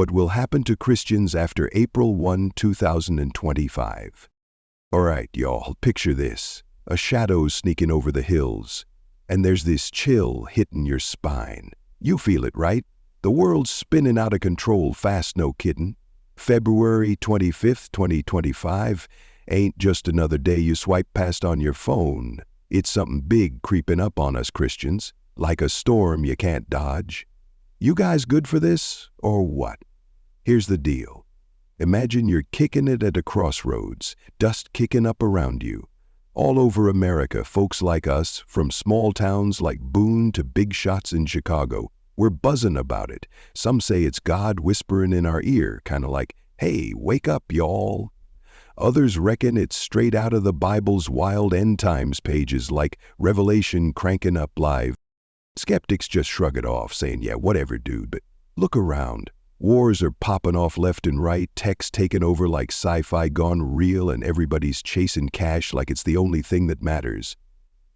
What will happen to Christians after April 1, 2025? All right, y'all, picture this. A shadow sneaking over the hills, and there's this chill hitting your spine. You feel it, right? The world's spinning out of control fast, no kidding. February 25th, 2025 ain't just another day you swipe past on your phone. It's something big creeping up on us Christians, like a storm you can't dodge. You guys good for this, or what? Here's the deal. Imagine you're kicking it at a crossroads, dust kicking up around you. All over America, folks like us, from small towns like Boone to big shots in Chicago, we're buzzing about it. Some say it's God whispering in our ear, kind of like, hey, wake up, y'all. Others reckon it's straight out of the Bible's wild end times pages like Revelation cranking up live. Skeptics just shrug it off, saying, yeah, whatever, dude, but look around. Wars are popping off left and right, tech's taking over like sci-fi gone real, and everybody's chasing cash like it's the only thing that matters.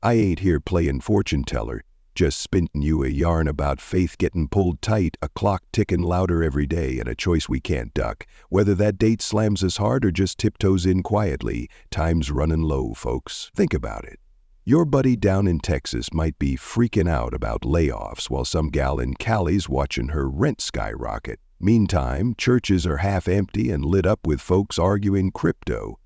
I ain't here playing fortune teller, just spinning you a yarn about faith getting pulled tight, a clock ticking louder every day, and a choice we can't duck. Whether that date slams us hard or just tiptoes in quietly, time's running low, folks. Think about it. Your buddy down in Texas might be freaking out about layoffs while some gal in Cali's watching her rent skyrocket. Meantime, churches are half empty and lit up with folks arguing crypto.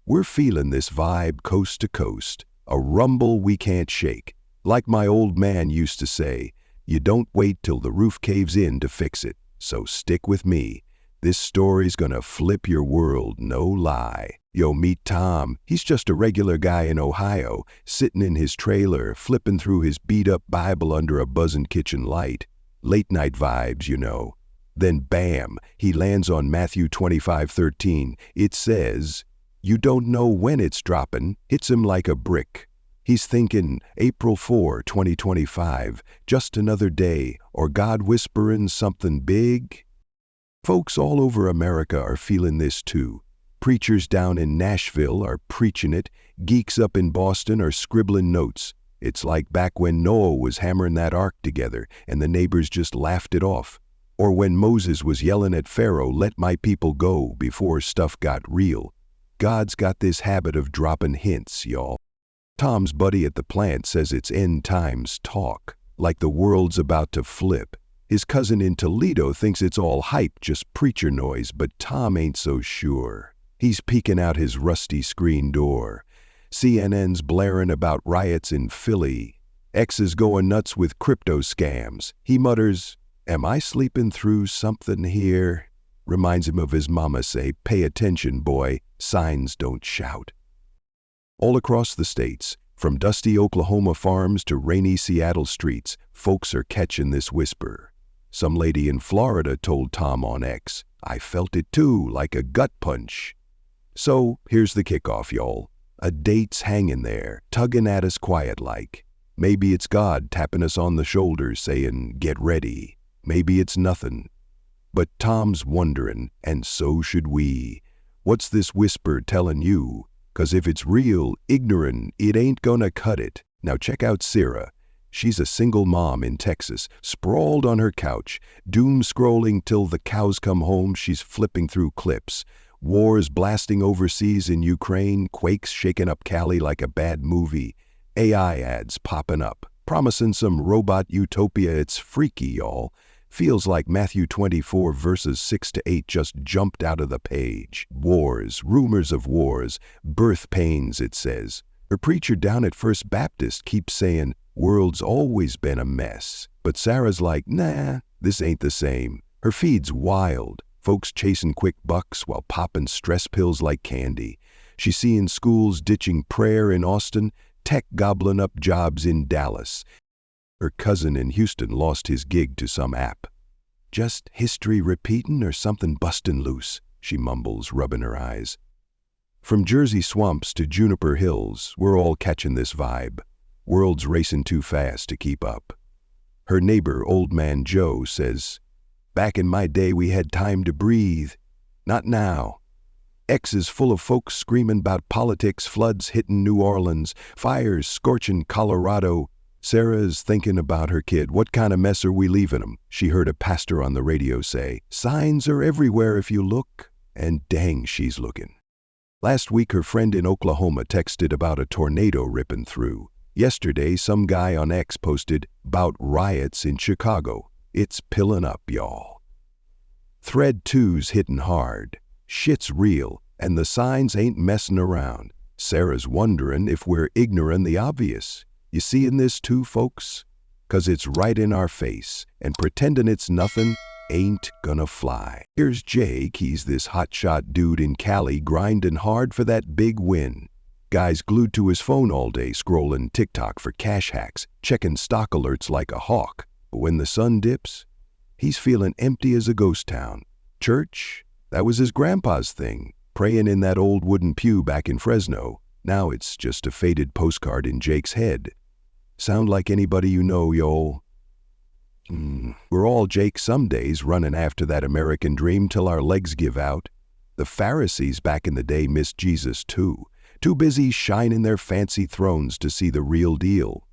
We're feeling this vibe coast to coast, a rumble we can't shake. Like my old man used to say, you don't wait till the roof caves in to fix it. So stick with me. This story's gonna flip your world, no lie. Yo, meet Tom. He's just a regular guy in Ohio, sitting in his trailer, flipping through his beat-up Bible under a buzzing kitchen light. Late night vibes, you know. Then bam, he lands on Matthew 25:13. It says, you don't know when it's dropping, hits him like a brick. He's thinking, April 4, 2025, just another day, or God whispering something big? Folks all over America are feeling this too. Preachers down in Nashville are preaching it, geeks up in Boston are scribbling notes. It's like back when Noah was hammering that ark together and the neighbors just laughed it off. Or when Moses was yelling at Pharaoh, let my people go, before stuff got real. God's got this habit of dropping hints, y'all. Tom's buddy at the plant says it's end times talk, like the world's about to flip. His cousin in Toledo thinks it's all hype, just preacher noise, but Tom ain't so sure. He's peeking out his rusty screen door. CNN's blaring about riots in Philly. X is going nuts with crypto scams. He mutters, am I sleeping through something here? Reminds him of his mama say, pay attention, boy, signs don't shout. All across the states, from dusty Oklahoma farms to rainy Seattle streets, folks are catching this whisper. Some lady in Florida told Tom on X, I felt it too, like a gut punch. So here's the kickoff, y'all. A date's hanging there, tugging at us quiet-like. Maybe it's God tapping us on the shoulder saying, get ready. Maybe it's nothing. But Tom's wondering, and so should we. What's this whisper telling you? 'Cause if it's real, ignorant, it ain't gonna cut it. Now check out Sarah. She's a single mom in Texas, sprawled on her couch, doom scrolling till the cows come home. She's flipping through clips. Wars blasting overseas in Ukraine, quakes shaking up Cali like a bad movie. AI ads popping up, promising some robot utopia. It's freaky, y'all. Feels like Matthew 24 verses 6-8 just jumped out of the page. Wars, rumors of wars, birth pains, it says. Her preacher down at First Baptist keeps saying, world's always been a mess. But Sarah's like, nah, this ain't the same. Her feed's wild. Folks chasing quick bucks while popping stress pills like candy. She's seeing schools ditching prayer in Austin, tech gobbling up jobs in Dallas. Her cousin in Houston lost his gig to some app. Just history repeating or something busting loose, she mumbles, rubbing her eyes. From Jersey swamps to Juniper Hills, we're all catching this vibe. World's racing too fast to keep up. Her neighbor, Old Man Joe, says, back in my day we had time to breathe. Not now. X is full of folks screaming about politics, floods hitting New Orleans, fires scorching Colorado. Sarah's thinking about her kid. What kind of mess are we leaving them? She heard a pastor on the radio say, "Signs are everywhere if you look." And dang, she's looking. Last week, her friend in Oklahoma texted about a tornado ripping through. Yesterday, some guy on X posted about riots in Chicago. It's pilling up, y'all. Thread 2's hitting hard. Shit's real, and the signs ain't messing around. Sarah's wondering if we're ignoring the obvious. You seeing this too, folks? 'Cause it's right in our face, and pretending it's nothing ain't gonna fly. Here's Jake, he's this hotshot dude in Cali grinding hard for that big win. Guy's glued to his phone all day scrolling TikTok for cash hacks, checking stock alerts like a hawk. But when the sun dips, he's feeling empty as a ghost town. Church? That was his grandpa's thing, praying in that old wooden pew back in Fresno. Now it's just a faded postcard in Jake's head. Sound like anybody you know, y'all? We're all Jake some days, running after that American dream till our legs give out. The Pharisees back in the day missed Jesus too, too busy shining their fancy thrones to see the real deal.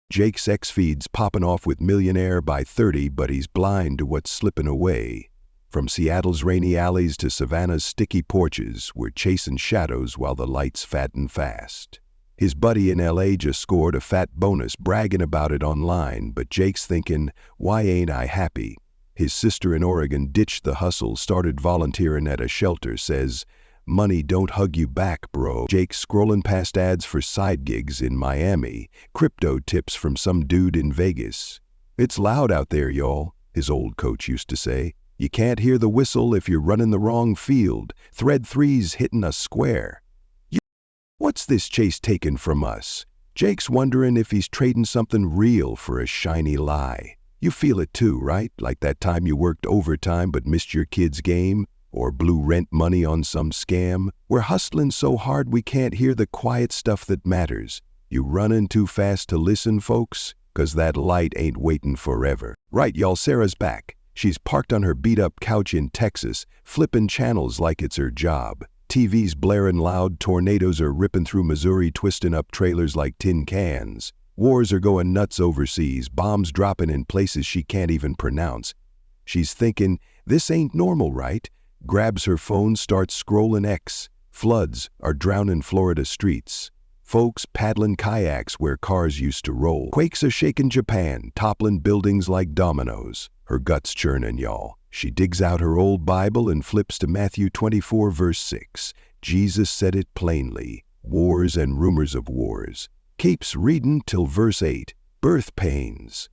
Jake's X-feed's popping off with millionaire by 30, but he's blind to what's slipping away. From Seattle's rainy alleys to Savannah's sticky porches, we're chasing shadows while the lights fatten fast. His buddy in LA just scored a fat bonus, bragging about it online, but Jake's thinking, why ain't I happy? His sister in Oregon ditched the hustle, started volunteering at a shelter, says, money don't hug you back, bro. Jake's scrolling past ads for side gigs in Miami, crypto tips from some dude in Vegas. It's loud out there, y'all, his old coach used to say. You can't hear the whistle if you're running the wrong field. Thread 3's hitting us square. What's this chase taken from us? Jake's wondering if he's trading something real for a shiny lie. You feel it too, right? Like that time you worked overtime but missed your kid's game? Or blew rent money on some scam? We're hustling so hard we can't hear the quiet stuff that matters. You running too fast to listen, folks? 'Cause that light ain't waiting forever. Right, y'all, Sarah's back. She's parked on her beat-up couch in Texas, flipping channels like it's her job. TV's blaring loud, tornadoes are ripping through Missouri, twisting up trailers like tin cans. Wars are going nuts overseas, bombs dropping in places she can't even pronounce. She's thinking, this ain't normal, right? Grabs her phone, starts scrolling X. Floods are drowning Florida streets. Folks paddling kayaks where cars used to roll. Quakes are shaking Japan, toppling buildings like dominoes. Her gut's churning, y'all. She digs out her old Bible and flips to Matthew 24, verse 6. Jesus said it plainly. Wars and rumors of wars. Keeps reading till verse 8. Birth pains.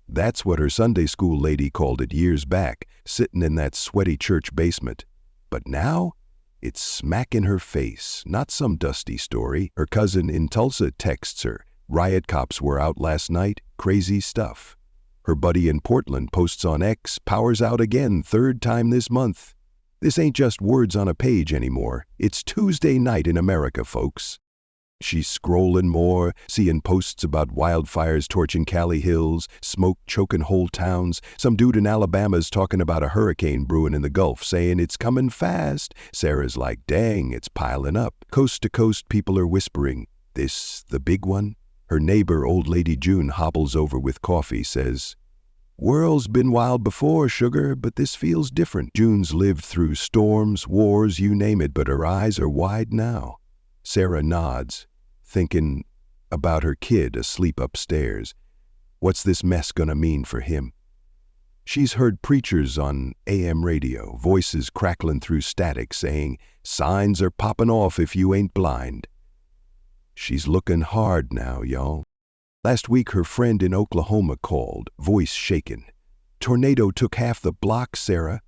That's what her Sunday school lady called it years back, sitting in that sweaty church basement. But now, it's smack in her face, not some dusty story. Her cousin in Tulsa texts her. Riot cops were out last night. Crazy stuff. Her buddy in Portland posts on X, power's out again, 3rd time this month. This ain't just words on a page anymore. It's Tuesday night in America, folks. She's scrolling more, seeing posts about wildfires torching Cali hills, smoke choking whole towns. Some dude in Alabama's talking about a hurricane brewing in the Gulf, saying it's coming fast. Sarah's like, dang, it's piling up. Coast to coast, people are whispering, this the big one? Her neighbor, old lady June, hobbles over with coffee, says, world's been wild before, sugar, but this feels different. June's lived through storms, wars, you name it, but her eyes are wide now. Sarah nods, thinking about her kid asleep upstairs. What's this mess gonna mean for him? She's heard preachers on AM radio, voices crackling through static saying, signs are popping off if you ain't blind. She's looking hard now, y'all. Last week, her friend in Oklahoma called, voice shaken. Tornado took half the block, Sarah.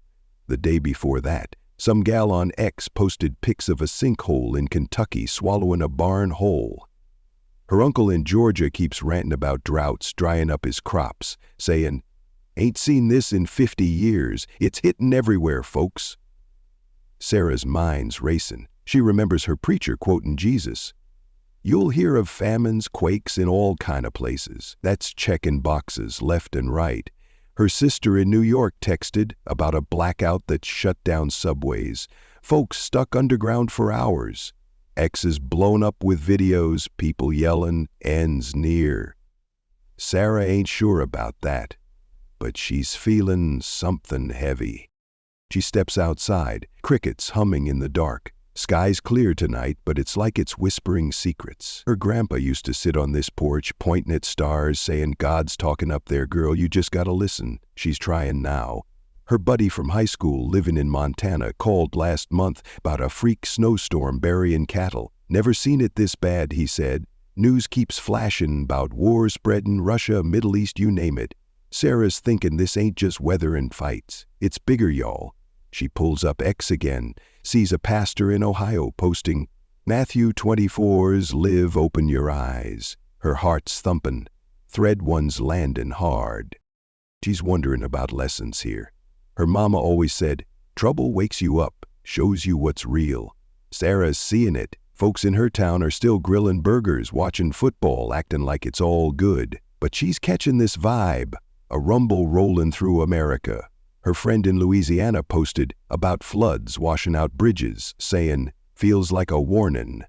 The day before that, some gal on X posted pics of a sinkhole in Kentucky swallowing a barn whole. Her uncle in Georgia keeps ranting about droughts drying up his crops, saying, ain't seen this in 50 years. It's hitting everywhere, folks. Sarah's mind's racing. She remembers her preacher quoting Jesus. You'll hear of famines, quakes in all kind of places. That's checking boxes left and right. Her sister in New York texted about a blackout that shut down subways. Folks stuck underground for hours. X is blown up with videos, people yelling, ends near. Sarah ain't sure about that, but she's feeling something heavy. She steps outside, crickets humming in the dark. Sky's clear tonight, but it's like it's whispering secrets. Her grandpa used to sit on this porch, pointing at stars, saying, "God's talking up there, girl, you just gotta listen." She's trying now. Her buddy from high school living in Montana called last month about a freak snowstorm burying cattle. "Never seen it this bad," he said. "News keeps flashing about war spreading, Russia, Middle East, you name it." Sarah's thinking this ain't just weather and fights. It's bigger, y'all. She pulls up X again, sees a pastor in Ohio posting, "Matthew 24's live, open your eyes." Her heart's thumping. Thread one's landing hard. She's wondering about lessons here. Her mama always said, "Trouble wakes you up, shows you what's real." Sarah's seeing it. Folks in her town are still grilling burgers, watching football, acting like it's all good. But she's catching this vibe, a rumble rolling through America. Her friend in Louisiana posted about floods washing out bridges, saying, "Feels like a warning."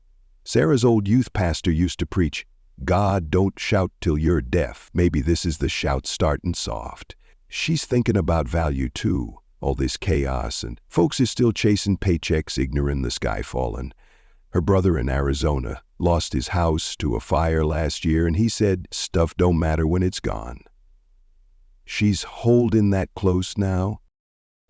Sarah's old youth pastor used to preach, "God don't shout till you're deaf." Maybe this is the shout starting soft. She's thinking about value too. All this chaos and folks is still chasing paychecks, ignoring the sky falling. Her brother in Arizona lost his house to a fire last year, and he said, "Stuff don't matter when it's gone." She's holding that close now.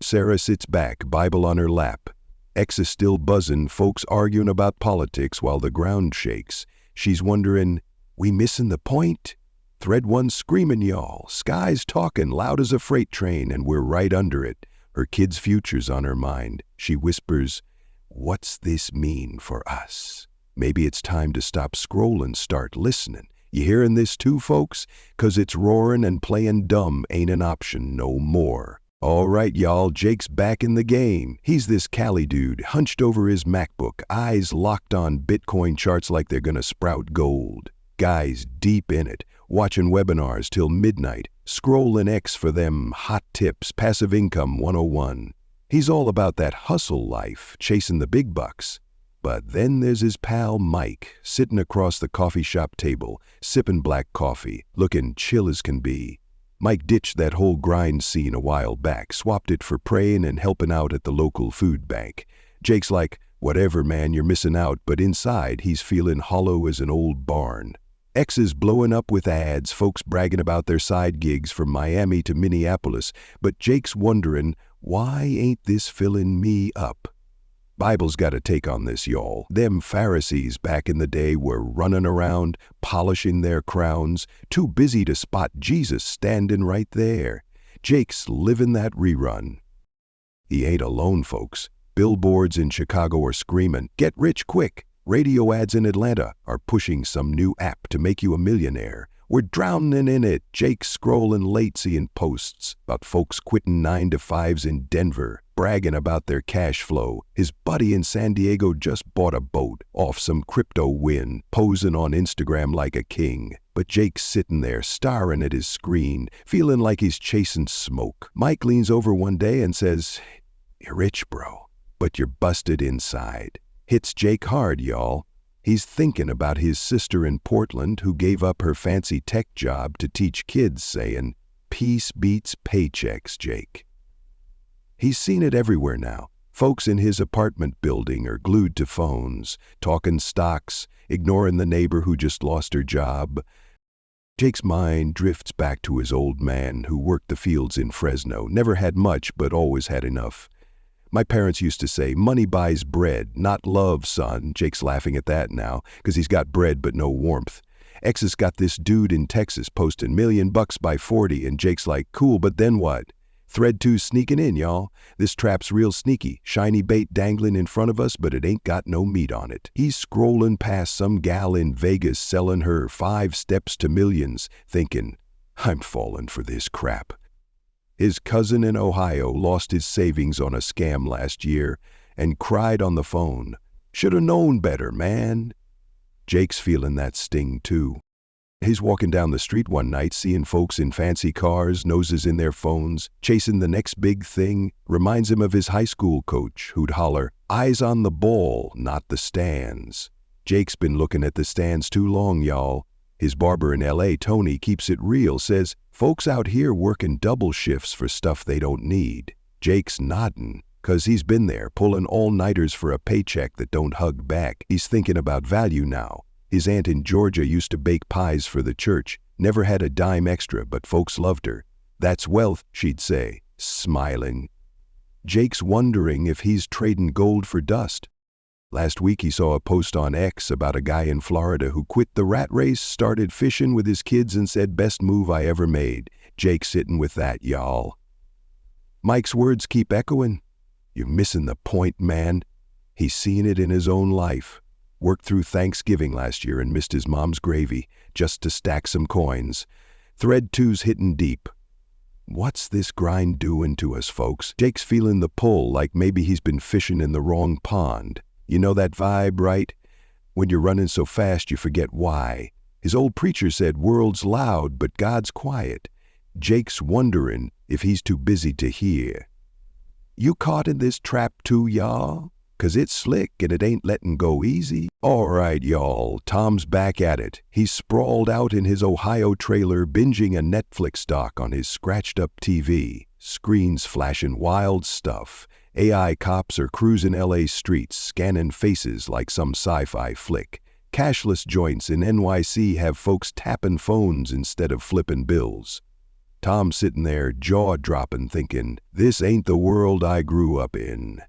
Sarah sits back, Bible on her lap. X is still buzzing, folks arguing about politics while the ground shakes. She's wondering, we missing the point? Thread one screaming, y'all. Sky's talking loud as a freight train, and we're right under it. Her kid's future's on her mind. She whispers, "What's this mean for us?" Maybe it's time to stop scrolling, start listening. You hearing this too, folks? 'Cause it's roaring and playing dumb ain't an option no more. All right, y'all, Jake's back in the game. He's this Cali dude, hunched over his MacBook, eyes locked on Bitcoin charts like they're gonna sprout gold. Guy's deep in it, watching webinars till midnight, scrolling X for them hot tips, passive income 101. He's all about that hustle life, chasing the big bucks. But then there's his pal Mike, sitting across the coffee shop table, sipping black coffee, looking chill as can be. Mike ditched that whole grind scene a while back, swapped it for praying and helping out at the local food bank. Jake's like, "Whatever, man, you're missing out," but inside he's feeling hollow as an old barn. X is blowing up with ads, folks bragging about their side gigs from Miami to Minneapolis, but Jake's wondering, why ain't this filling me up? Bible's got a take on this, y'all. Them Pharisees back in the day were running around, polishing their crowns, too busy to spot Jesus standing right there. Jake's living that rerun. He ain't alone, folks. Billboards in Chicago are screaming, "Get rich quick." Radio ads in Atlanta are pushing some new app to make you a millionaire. We're drowning in it. Jake's scrolling late seeing posts about folks quitting 9-to-5s in Denver, bragging about their cash flow. His buddy in San Diego just bought a boat off some crypto win, posing on Instagram like a king. But Jake's sitting there staring at his screen, feeling like he's chasing smoke. Mike leans over one day and says, "You're rich, bro, but you're busted inside." Hits Jake hard, y'all. He's thinking about his sister in Portland who gave up her fancy tech job to teach kids, saying, "Peace beats paychecks, Jake." He's seen it everywhere now. Folks in his apartment building are glued to phones, talking stocks, ignoring the neighbor who just lost her job. Jake's mind drifts back to his old man who worked the fields in Fresno, never had much but always had enough. "My parents used to say, 'Money buys bread, not love, son.'" Jake's laughing at that now, 'cause he's got bread but no warmth. X has got this dude in Texas posting $1,000,000 by 40, and Jake's like, "Cool, but then what?" Thread 2's sneaking in, y'all. This trap's real sneaky. Shiny bait dangling in front of us, but it ain't got no meat on it. He's scrolling past some gal in Vegas selling her 5 steps to millions, thinking, "I'm falling for this crap." His cousin in Ohio lost his savings on a scam last year and cried on the phone, "Shoulda known better, man." Jake's feeling that sting too. He's walking down the street one night, seeing folks in fancy cars, noses in their phones, chasing the next big thing. Reminds him of his high school coach who'd holler, "Eyes on the ball, not the stands." Jake's been looking at the stands too long, y'all. His barber in LA, Tony, keeps it real, says, folks out here working double shifts for stuff they don't need. Jake's nodding, 'cause he's been there, pulling all-nighters for a paycheck that don't hug back. He's thinking about value now. His aunt in Georgia used to bake pies for the church, never had a dime extra, but folks loved her. That's wealth, she'd say, smiling. Jake's wondering if he's trading gold for dust. Last week he saw a post on X about a guy in Florida who quit the rat race, started fishing with his kids, and said, best move I ever made. Jake's sitting with that, y'all. Mike's words keep echoing. You're missing the point, man. He's seen it in his own life. Worked through Thanksgiving last year and missed his mom's gravy just to stack some coins. Thread 2's hitting deep. What's this grind doing to us, folks? Jake's feeling the pull, like maybe he's been fishing in the wrong pond. You know that vibe, right? When you're running so fast you forget why. His old preacher said, world's loud, but God's quiet. Jake's wondering if he's too busy to hear. You caught in this trap too, y'all? 'Cause it's slick and it ain't letting go easy. All right, y'all, Tom's back at it. He's sprawled out in his Ohio trailer, binging a Netflix doc on his scratched-up TV. Screens flashing wild stuff. AI cops are cruising LA streets, scanning faces like some sci-fi flick. Cashless joints in NYC have folks tapping phones instead of flipping bills. Tom's sitting there, jaw-dropping, thinking, this ain't the world I grew up in.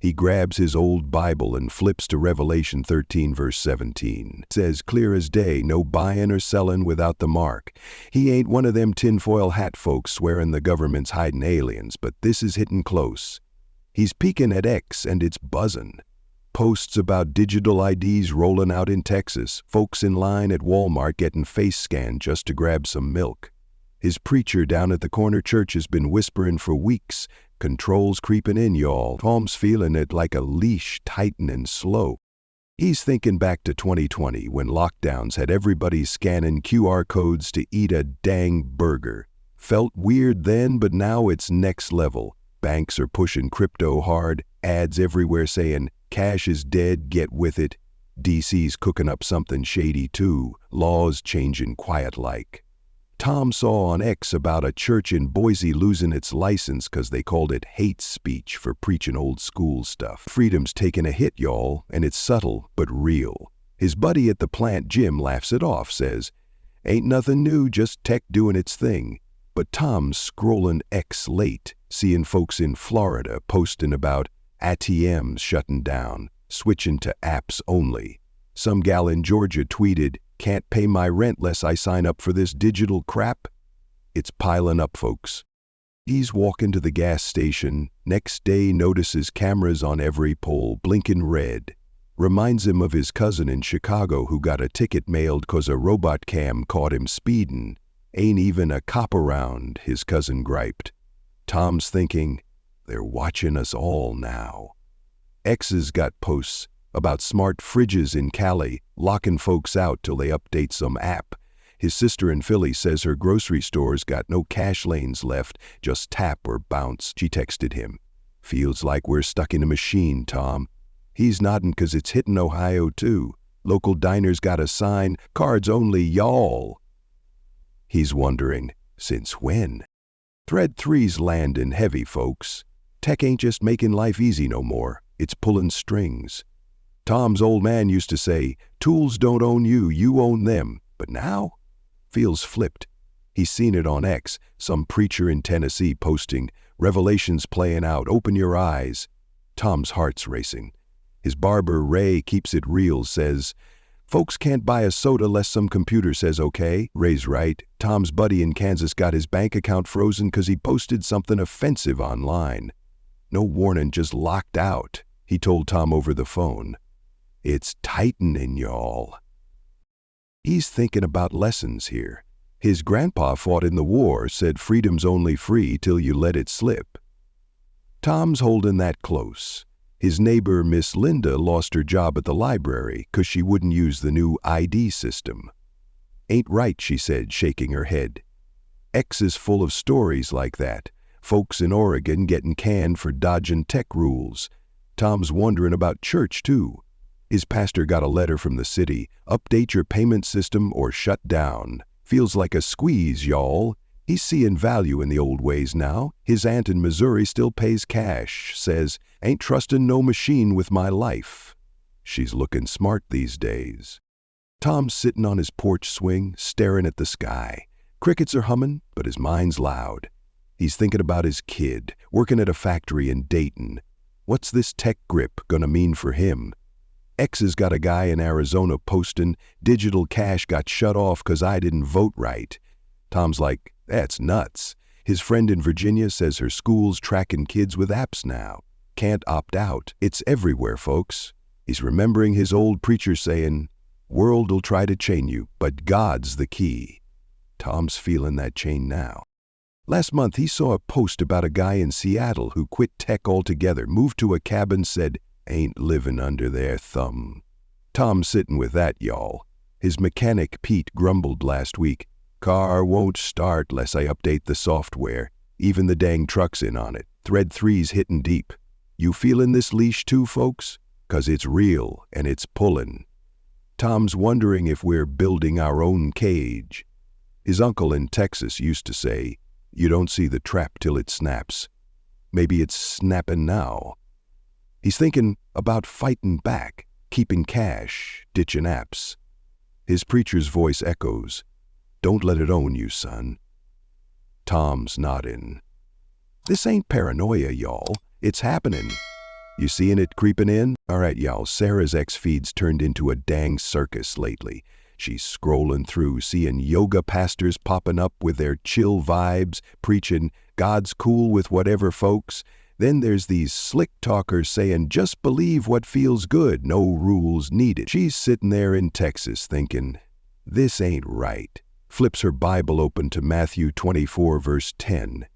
He grabs his old Bible and flips to Revelation 13, verse 17. It says, clear as day, no buying or selling without the mark. He ain't one of them tinfoil hat folks swearing the government's hiding aliens, but this is hitting close. He's peeking at X and it's buzzing. Posts about digital IDs rolling out in Texas, folks in line at Walmart getting face scanned just to grab some milk. His preacher down at the corner church has been whispering for weeks, controls creeping in, y'all. Tom's feeling it like a leash tightening slow. He's thinking back to 2020 when lockdowns had everybody scanning QR codes to eat a dang burger. Felt weird then, but now it's next level. Banks are pushing crypto hard, ads everywhere saying, cash is dead, get with it. DC's cooking up something shady too, laws changing quiet-like. Tom saw on X about a church in Boise losing its license 'cause they called it hate speech for preaching old school stuff. Freedom's taking a hit, y'all, and it's subtle but real. His buddy at the plant, Jim, laughs it off, says, ain't nothing new, just tech doing its thing. But Tom's scrolling X late, seeing folks in Florida posting about ATMs shutting down, switching to apps only. Some gal in Georgia tweeted, can't pay my rent less I sign up for this digital crap. It's piling up, folks. He's walking to the gas station. Next day notices cameras on every pole, blinking red. Reminds him of his cousin in Chicago who got a ticket mailed 'cause a robot cam caught him speeding. Ain't even a cop around, his cousin griped. Tom's thinking, they're watching us all now. X's got posts about smart fridges in Cali, locking folks out till they update some app. His sister in Philly says her grocery store's got no cash lanes left, just tap or bounce. She texted him. Feels like we're stuck in a machine, Tom. He's nodding 'cause it's hitting Ohio too. Local diners got a sign, cards only, y'all. He's wondering, since when? Thread 3's landing heavy, folks. Tech ain't just making life easy no more, it's pulling strings. Tom's old man used to say, tools don't own you, you own them. But now? Feels flipped. He's seen it on X, some preacher in Tennessee posting, Revelation's playing out, open your eyes. Tom's heart's racing. His barber, Ray, keeps it real, says, folks can't buy a soda less some computer says okay. Ray's right. Tom's buddy in Kansas got his bank account frozen 'cause he posted something offensive online. No warning, just locked out, he told Tom over the phone. It's tightening, y'all. He's thinking about lessons here. His grandpa fought in the war, said freedom's only free till you let it slip. Tom's holding that close. His neighbor, Miss Linda, lost her job at the library 'cause she wouldn't use the new ID system. Ain't right, she said, shaking her head. X is full of stories like that. Folks in Oregon getting canned for dodging tech rules. Tom's wondering about church, too. His pastor got a letter from the city, update your payment system or shut down. Feels like a squeeze, y'all. He's seeing value in the old ways now. His aunt in Missouri still pays cash, says, ain't trustin' no machine with my life. She's looking smart these days. Tom's sitting on his porch swing, staring at the sky. Crickets are humming, but his mind's loud. He's thinking about his kid, working at a factory in Dayton. What's this tech grip gonna mean for him? X has got a guy in Arizona posting, digital cash got shut off 'cause I didn't vote right. Tom's like, that's nuts. His friend in Virginia says her school's tracking kids with apps now. Can't opt out. It's everywhere, folks. He's remembering his old preacher saying, world'll try to chain you, but God's the key. Tom's feeling that chain now. Last month, he saw a post about a guy in Seattle who quit tech altogether, moved to a cabin, said, ain't living under their thumb. Tom's sitting with that, y'all. His mechanic, Pete, grumbled last week, car won't start less I update the software. Even the dang truck's in on it. Thread 3's hitting deep. You feeling this leash too, folks? 'Cause it's real and it's pulling. Tom's wondering if we're building our own cage. His uncle in Texas used to say, you don't see the trap till it snaps. Maybe it's snapping now. He's thinking about fighting back, keeping cash, ditching apps. His preacher's voice echoes, don't let it own you, son. Tom's nodding. This ain't paranoia, y'all. It's happening. You seeing it creeping in? All right, y'all, Sarah's ex-feed's turned into a dang circus lately. She's scrolling through, seeing yoga pastors popping up with their chill vibes, preaching, God's cool with whatever, folks. Then there's these slick talkers saying, just believe what feels good, no rules needed. She's sitting there in Texas thinking, this ain't right. Flips her Bible open to Matthew 24, verse 10.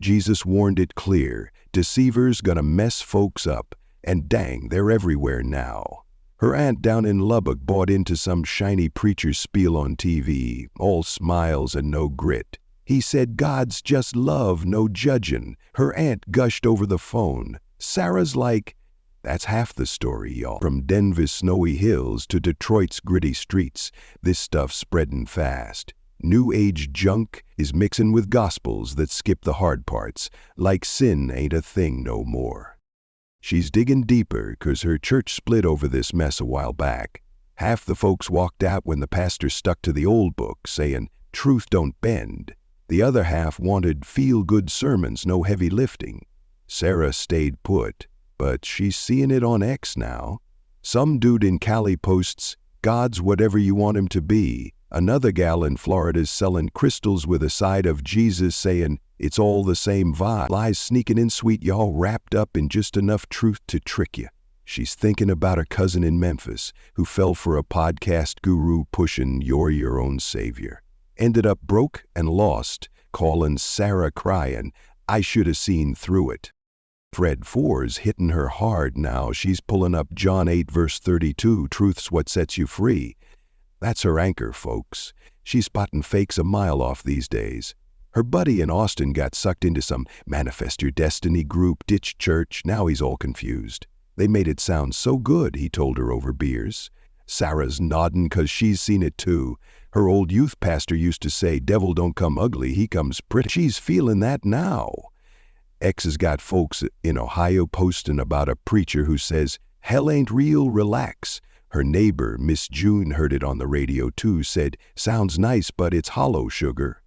Jesus warned it clear, deceivers gonna mess folks up, and dang, they're everywhere now. Her aunt down in Lubbock bought into some shiny preacher's spiel on TV, all smiles and no grit. He said God's just love, no judging. Her aunt gushed over the phone. Sarah's like, that's half the story, y'all. From Denver's snowy hills to Detroit's gritty streets, this stuff's spreading fast. New age junk is mixing with gospels that skip the hard parts, like sin ain't a thing no more. She's digging deeper 'cause her church split over this mess a while back. Half the folks walked out when the pastor stuck to the old book, saying, truth don't bend. The other half wanted feel-good sermons, no heavy lifting. Sarah stayed put, but she's seeing it on X now. Some dude in Cali posts, God's whatever you want him to be. Another gal in Florida's selling crystals with a side of Jesus saying, it's all the same vibe. Lies sneaking in sweet, y'all, wrapped up in just enough truth to trick you. She's thinking about a cousin in Memphis who fell for a podcast guru pushing you're your own savior. Ended up broke and lost, calling Sarah crying, I should have seen through it. Thread 4's hitting her hard now. She's pulling up John 8 verse 32, truth's what sets you free. That's her anchor, folks. She's spotting fakes a mile off these days. Her buddy in Austin got sucked into some Manifest Your Destiny group, ditched church, now he's all confused. They made it sound so good, he told her over beers. Sarah's nodding 'cause she's seen it too. Her old youth pastor used to say, devil don't come ugly, he comes pretty. She's feeling that now. X has got folks in Ohio posting about a preacher who says, hell ain't real, relax. Her neighbor, Miss June, heard it on the radio too, said, sounds nice, but it's hollow sugar.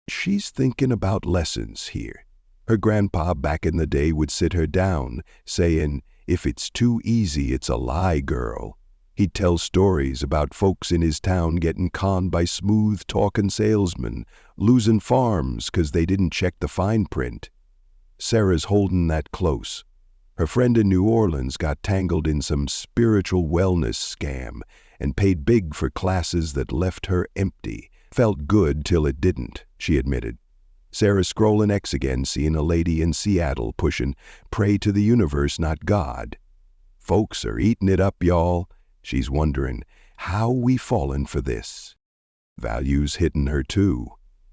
She's thinking about lessons here. Her grandpa back in the day would sit her down, saying, if it's too easy, it's a lie, girl. He'd tell stories about folks in his town getting conned by smooth-talking salesmen, losing farms 'cause they didn't check the fine print. Sarah's holding that close. Her friend in New Orleans got tangled in some spiritual wellness scam and paid big for classes that left her empty. Felt good till it didn't, she admitted. Sarah's scrolling X again, seeing a lady in Seattle pushing, pray to the universe, not God. Folks are eating it up, y'all. She's wondering, how we fallen for this? Values hitting her too.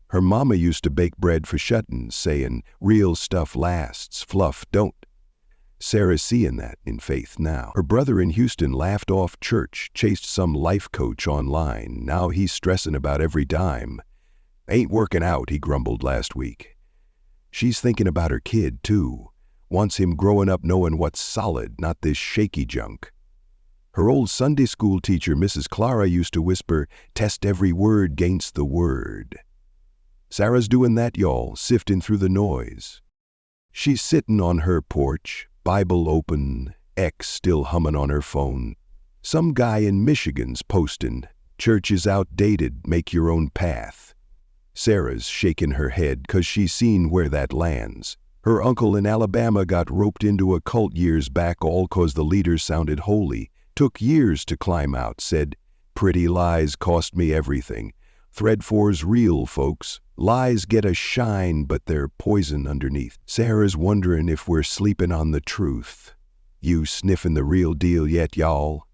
Her mama used to bake bread for shut-ins, saying, real stuff lasts, fluff don't. Sarah's seeing that in faith now. Her brother in Houston laughed off church, chased some life coach online. Now he's stressing about every dime. Ain't working out, he grumbled last week. She's thinking about her kid, too. Wants him growing up knowing what's solid, not this shaky junk. Her old Sunday school teacher, Mrs. Clara, used to whisper, "Test every word 'gainst the word." Sarah's doing that, y'all, sifting through the noise. She's sitting on her porch, Bible open, X still humming on her phone. Some guy in Michigan's posting, "Church is outdated, make your own path." Sarah's shaking her head 'cause she's seen where that lands. Her uncle in Alabama got roped into a cult years back, all 'cause the leaders sounded holy. Took years to climb out, said, "Pretty lies cost me everything." Thread 4's real, folks. Lies get a shine, but they're poison underneath. Sarah's wondering if we're sleeping on the truth. You sniffing the real deal yet, y'all?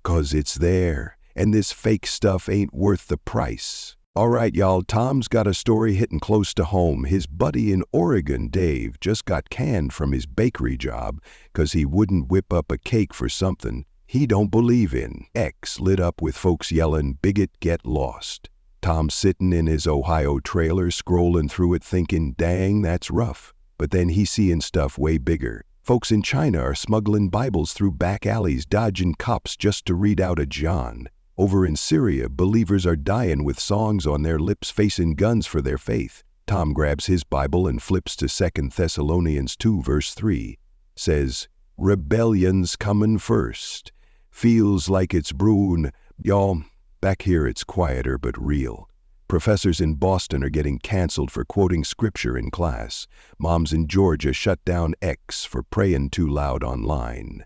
'Cause it's there, and this fake stuff ain't worth the price. All right, y'all, Tom's got a story hitting close to home. His buddy in Oregon, Dave, just got canned from his bakery job 'cause he wouldn't whip up a cake for something he don't believe in. X lit up with folks yelling, "Bigot, get lost." Tom's sitting in his Ohio trailer, scrolling through it thinking, dang, that's rough. But then he's seeing stuff way bigger. Folks in China are smuggling Bibles through back alleys, dodging cops just to read out a John. Over in Syria, believers are dying with songs on their lips, facing guns for their faith. Tom grabs his Bible and flips to 2 Thessalonians 2 verse 3. Says, "Rebellion's coming first. Feels like it's brewing." Y'all, back here it's quieter but real. Professors in Boston are getting canceled for quoting scripture in class. Moms in Georgia shut down X for praying too loud online.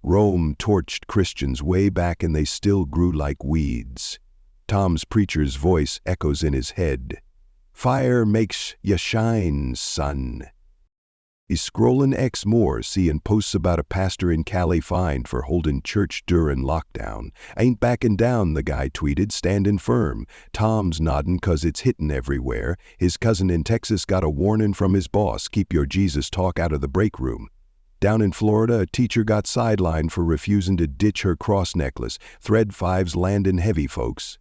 Rome torched Christians way back and they still grew like weeds. Tom's preacher's voice echoes in his head. "Fire makes ya shine, son." He's scrolling X more, seeing posts about a pastor in Cali fined for holding church during lockdown. "Ain't backing down," the guy tweeted, "standing firm." Tom's nodding 'cause it's hitting everywhere. His cousin in Texas got a warning from his boss, "Keep your Jesus talk out of the break room." Down in Florida, a teacher got sidelined for refusing to ditch her cross necklace. Thread 5's landing heavy, folks.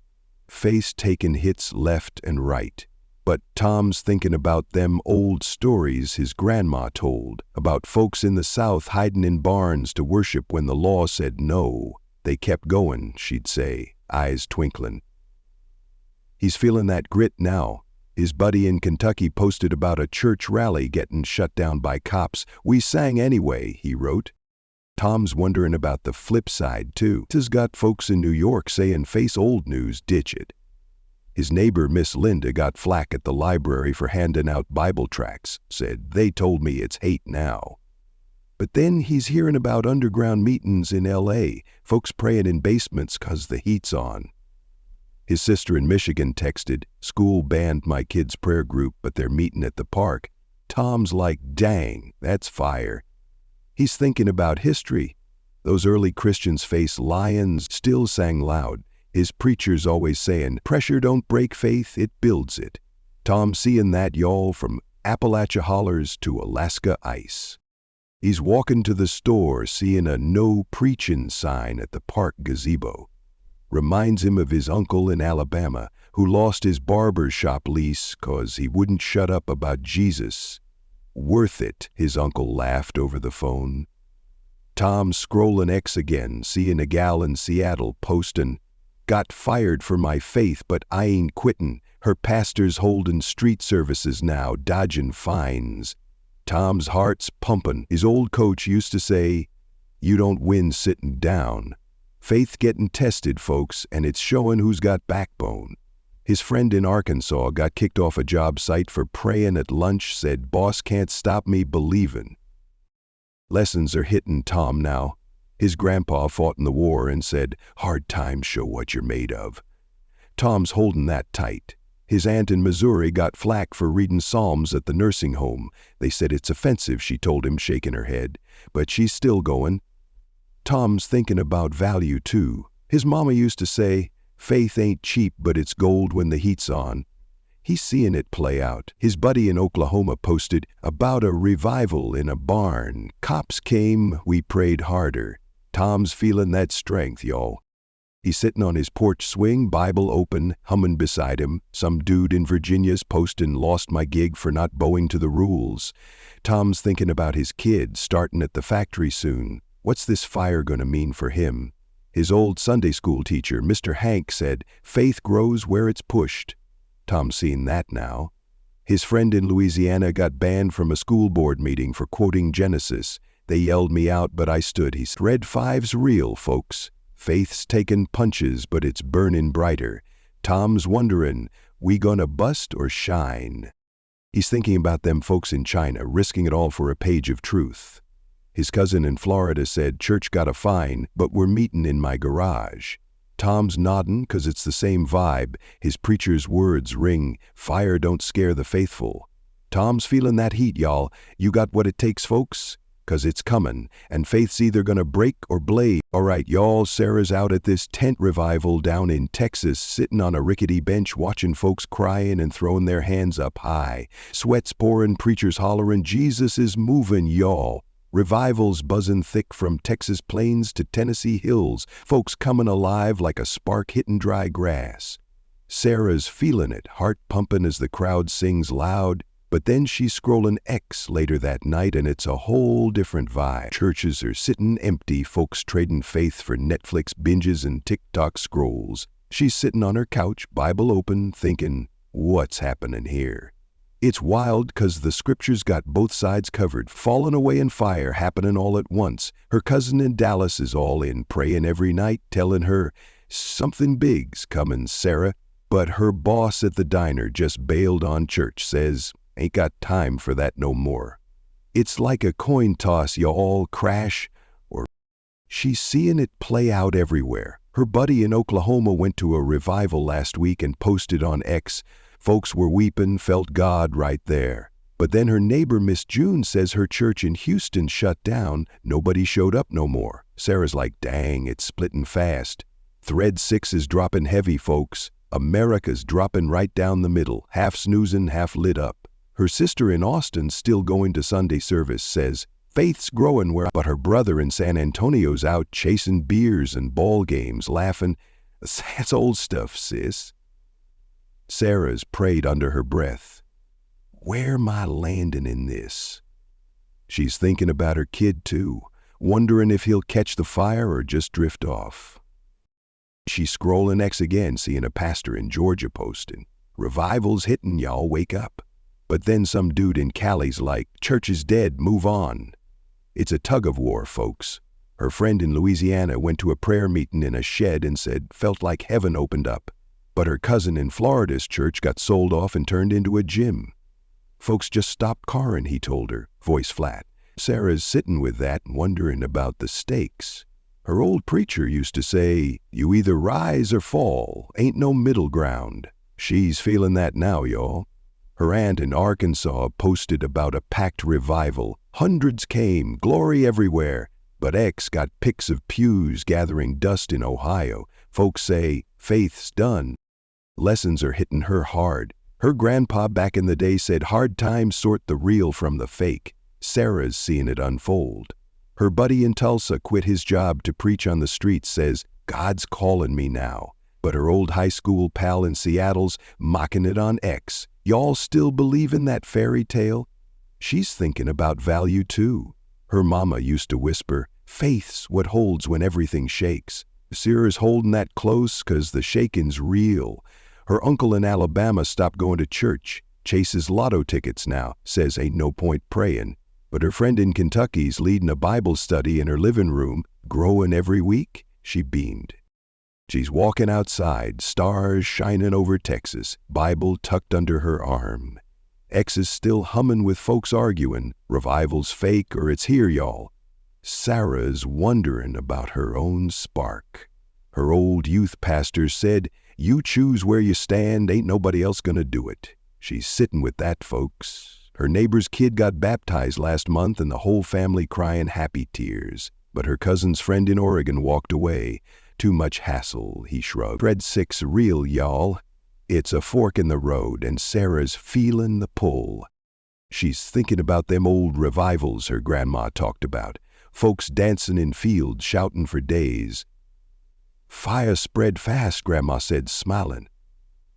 Face taking hits left and right. But Tom's thinking about them old stories his grandma told, about folks in the South hiding in barns to worship when the law said no. They kept going, she'd say, eyes twinkling. He's feeling that grit now. His buddy in Kentucky posted about a church rally getting shut down by cops. "We sang anyway," he wrote. Tom's wondering about the flip side, too. This has got folks in New York saying, "Face old news, ditch it." His neighbor, Miss Linda, got flack at the library for handing out Bible tracts, said, "They told me it's hate now." But then he's hearing about underground meetings in L.A., folks praying in basements 'cause the heat's on. His sister in Michigan texted, "School banned my kids' prayer group, but they're meeting at the park." Tom's like, dang, that's fire. He's thinking about history. Those early Christians faced lions, still sang loud. His preachers always saying, "Pressure don't break faith, it builds it." Tom seeing that, y'all, from Appalachia hollers to Alaska ice. He's walking to the store, seeing a "no preaching" sign at the park gazebo. Reminds him of his uncle in Alabama who lost his barber shop lease 'cause he wouldn't shut up about Jesus. "Worth it," his uncle laughed over the phone. Tom's scrolling X again, seeing a gal in Seattle posting, "Got fired for my faith, but I ain't quittin'. Her pastor's holding street services now, dodging fines." Tom's heart's pumping. His old coach used to say, "You don't win sitting down." Faith getting tested, folks, and it's showing who's got backbone. His friend in Arkansas got kicked off a job site for praying at lunch, said, "Boss can't stop me believing." Lessons are hitting Tom now. His grandpa fought in the war and said, "Hard times show what you're made of." Tom's holding that tight. His aunt in Missouri got flack for reading Psalms at the nursing home. They said it's offensive, she told him, shaking her head. But she's still going. Tom's thinking about value, too. His mama used to say, "Faith ain't cheap, but it's gold when the heat's on." He's seeing it play out. His buddy in Oklahoma posted about a revival in a barn. Cops came, we prayed harder. Tom's feeling that strength, y'all. He's sitting on his porch swing, Bible open, humming beside him. Some dude in Virginia's posting, lost my gig for not bowing to the rules. Tom's thinking about his kid starting at the factory soon. What's this fire gonna mean for him? His old Sunday school teacher, Mr. Hank, said, faith grows where it's pushed. Tom's seen that now. His friend in Louisiana got banned from a school board meeting for quoting Genesis. They yelled me out, but I stood. He said, Red 5's real, folks. Faith's taking punches, but it's burning brighter. Tom's wondering, we gonna bust or shine? He's thinking about them folks in China, risking it all for a page of truth. His cousin in Florida said, church got a fine, but we're meeting in my garage. Tom's nodding, 'cause it's the same vibe. His preacher's words ring, fire don't scare the faithful. Tom's feeling that heat, y'all. You got what it takes, folks? 'Cause it's coming, and faith's either gonna break or blaze. All right, y'all, Sarah's out at this tent revival down in Texas, sitting on a rickety bench watching folks crying and throwing their hands up high. Sweat's pouring, preachers hollering, Jesus is moving, y'all. Revivals buzzing thick from Texas plains to Tennessee hills, folks coming alive like a spark hitting dry grass. Sarah's feeling it, heart pumping as the crowd sings loud, but then she's scrolling X later that night and it's a whole different vibe. Churches are sitting empty, folks trading faith for Netflix binges and TikTok scrolls. She's sitting on her couch, Bible open, thinking, what's happening here? It's wild 'cause the scriptures got both sides covered, falling away in fire happening all at once. Her cousin in Dallas is all in, praying every night, telling her, something big's coming, Sarah. But her boss at the diner just bailed on church, says, ain't got time for that no more. It's like a coin toss, you all crash, or she's seeing it play out everywhere. Her buddy in Oklahoma went to a revival last week and posted on X, folks were weeping, felt God right there. But then her neighbor, Miss June, says her church in Houston shut down. Nobody showed up no more. Sarah's like, dang, it's splitting fast. Thread 6 is dropping heavy, folks. America's dropping right down the middle, half snoozing, half lit up. Her sister in Austin, still going to Sunday service, says, faith's growing where, but her brother in San Antonio's out chasing beers and ball games, laughing. That's old stuff, sis. Sarah's prayed under her breath, where am I landing in this? She's thinking about her kid too, wondering if he'll catch the fire or just drift off. She's scrolling X again, seeing a pastor in Georgia posting, revival's hitting, y'all, wake up. But then some dude in Cali's like, church is dead, move on. It's a tug of war, folks. Her friend in Louisiana went to a prayer meeting in a shed and said, felt like heaven opened up. But her cousin in Florida's church got sold off and turned into a gym. Folks just stopped caring, he told her, voice flat. Sarah's sitting with that, wondering about the stakes. Her old preacher used to say, you either rise or fall, ain't no middle ground. She's feeling that now, y'all. Her aunt in Arkansas posted about a packed revival. Hundreds came, glory everywhere. But X got pics of pews gathering dust in Ohio. Folks say, faith's done. Lessons are hitting her hard. Her grandpa back in the day said hard times sort the real from the fake. Sarah's seeing it unfold. Her buddy in Tulsa quit his job to preach on the streets, says, God's calling me now. But her old high school pal in Seattle's mocking it on X. Y'all still believe in that fairy tale? She's thinking about value too. Her mama used to whisper, faith's what holds when everything shakes. Sarah's holding that close 'cause the shaking's real. Her uncle in Alabama stopped going to church, chases lotto tickets now, says ain't no point praying. But her friend in Kentucky's leading a Bible study in her living room, growing every week. She beamed. She's walking outside, stars shining over Texas, Bible tucked under her arm. X is still humming with folks arguing, revival's fake or it's here, y'all. Sarah's wondering about her own spark. Her old youth pastor said, you choose where you stand, ain't nobody else gonna do it. She's sitting with that, folks. Her neighbor's kid got baptized last month and the whole family crying happy tears. But her cousin's friend in Oregon walked away. Too much hassle, he shrugged. Thread 6 real, y'all. It's a fork in the road, and Sarah's feeling the pull. She's thinking about them old revivals her grandma talked about, folks dancing in fields, shouting for days. Fire spread fast, Grandma said, smiling.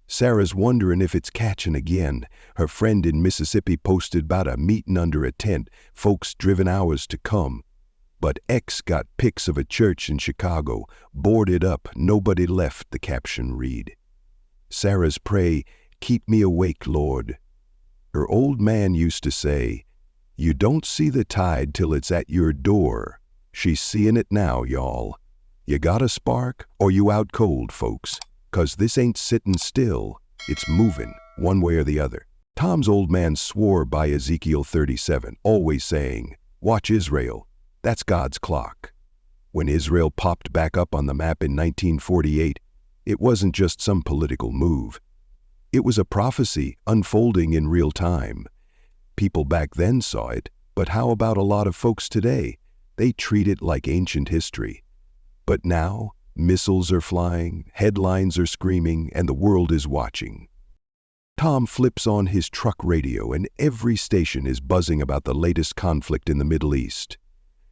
Sarah's wondering if it's catching again. Her friend in Mississippi posted about a meeting under a tent, folks driven hours to come. But X got pics of a church in Chicago, boarded up, nobody left, the caption read. Sarah's pray, "Keep me awake, Lord." Her old man used to say, "You don't see the tide till it's at your door." She's seeing it now, y'all. You got a spark, or you out cold, folks? 'Cause this ain't sitting still, it's moving, one way or the other. Tom's old man swore by Ezekiel 37, always saying, "Watch Israel, that's God's clock." When Israel popped back up on the map in 1948, it wasn't just some political move. It was a prophecy unfolding in real time. People back then saw it, but how about a lot of folks today? They treat it like ancient history. But now, missiles are flying, headlines are screaming, and the world is watching. Tom flips on his truck radio, and every station is buzzing about the latest conflict in the Middle East.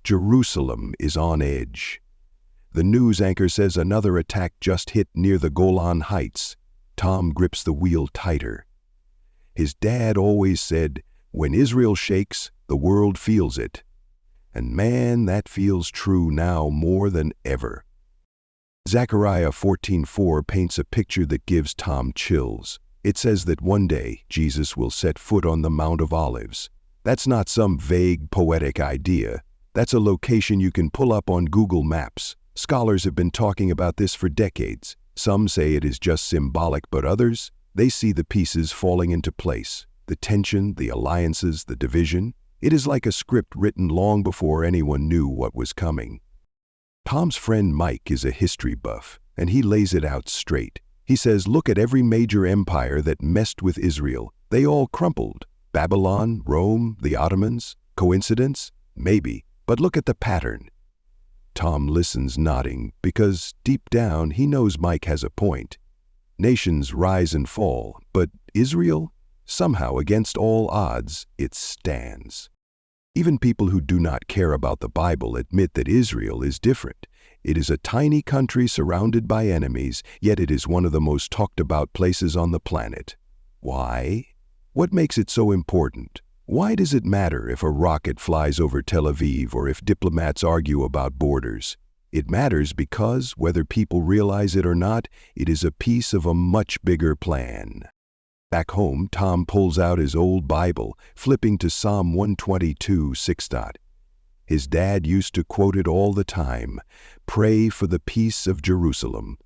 Jerusalem is on edge. The news anchor says another attack just hit near the Golan Heights. Tom grips the wheel tighter. His dad always said, "When Israel shakes, the world feels it." And man, that feels true now more than ever. Zechariah 14:4 paints a picture that gives Tom chills. It says that one day Jesus will set foot on the Mount of Olives. That's not some vague poetic idea. That's a location you can pull up on Google Maps. Scholars have been talking about this for decades. Some say it is just symbolic, but others, they see the pieces falling into place. The tension, the alliances, the division. It is like a script written long before anyone knew what was coming. Tom's friend Mike is a history buff, and he lays it out straight. He says, look at every major empire that messed with Israel. They all crumpled. Babylon, Rome, the Ottomans. Coincidence? Maybe. But look at the pattern. Tom listens, nodding, because deep down he knows Mike has a point. Nations rise and fall, but Israel? Somehow, against all odds, it stands. Even people who do not care about the Bible admit that Israel is different. It is a tiny country surrounded by enemies, yet it is one of the most talked about places on the planet. Why? What makes it so important? Why does it matter if a rocket flies over Tel Aviv or if diplomats argue about borders? It matters because, whether people realize it or not, it is a piece of a much bigger plan. Back home, Tom pulls out his old Bible, flipping to Psalm 122:6. His dad used to quote it all the time, "Pray for the peace of Jerusalem."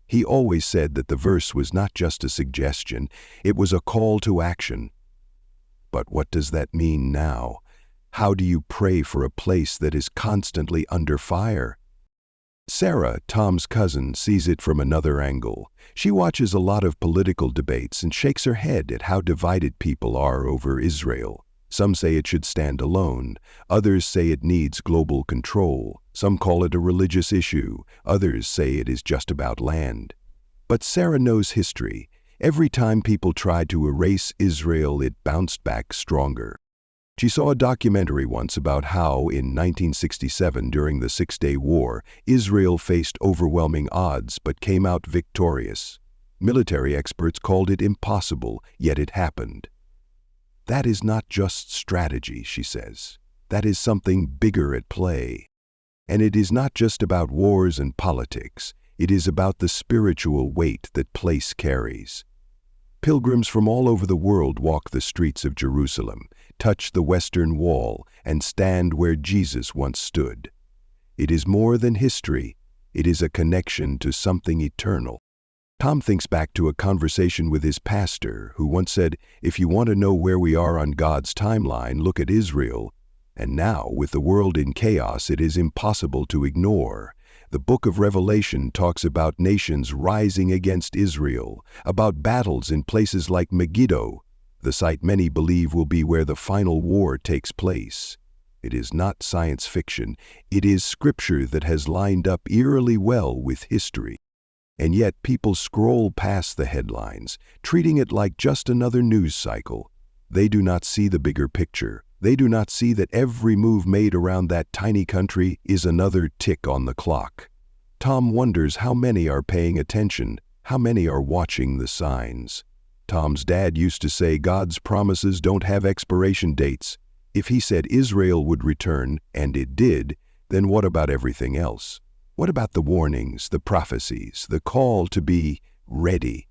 He always said that the verse was not just a suggestion, it was a call to action. But what does that mean now? How do you pray for a place that is constantly under fire? Sarah, Tom's cousin, sees it from another angle. She watches a lot of political debates and shakes her head at how divided people are over Israel. Some say it should stand alone. Others say it needs global control. Some call it a religious issue. Others say it is just about land. But Sarah knows history. Every time people tried to erase Israel, it bounced back stronger. She saw a documentary once about how, in 1967, during the Six-Day War, Israel faced overwhelming odds but came out victorious. Military experts called it impossible, yet it happened. That is not just strategy, she says. That is something bigger at play. And it is not just about wars and politics. It is about the spiritual weight that place carries. Pilgrims from all over the world walk the streets of Jerusalem, touch the Western Wall, and stand where Jesus once stood. It is more than history. It is a connection to something eternal. Tom thinks back to a conversation with his pastor, who once said, "If you want to know where we are on God's timeline, look at Israel." And now, with the world in chaos, it is impossible to ignore. The book of Revelation talks about nations rising against Israel, about battles in places like Megiddo, the site many believe will be where the final war takes place. It is not science fiction. It is scripture that has lined up eerily well with history. And yet people scroll past the headlines, treating it like just another news cycle. They do not see the bigger picture. They do not see that every move made around that tiny country is another tick on the clock. Tom wonders how many are paying attention, how many are watching the signs. Tom's dad used to say God's promises don't have expiration dates. If he said Israel would return, and it did, then what about everything else? What about the warnings, the prophecies, the call to be ready?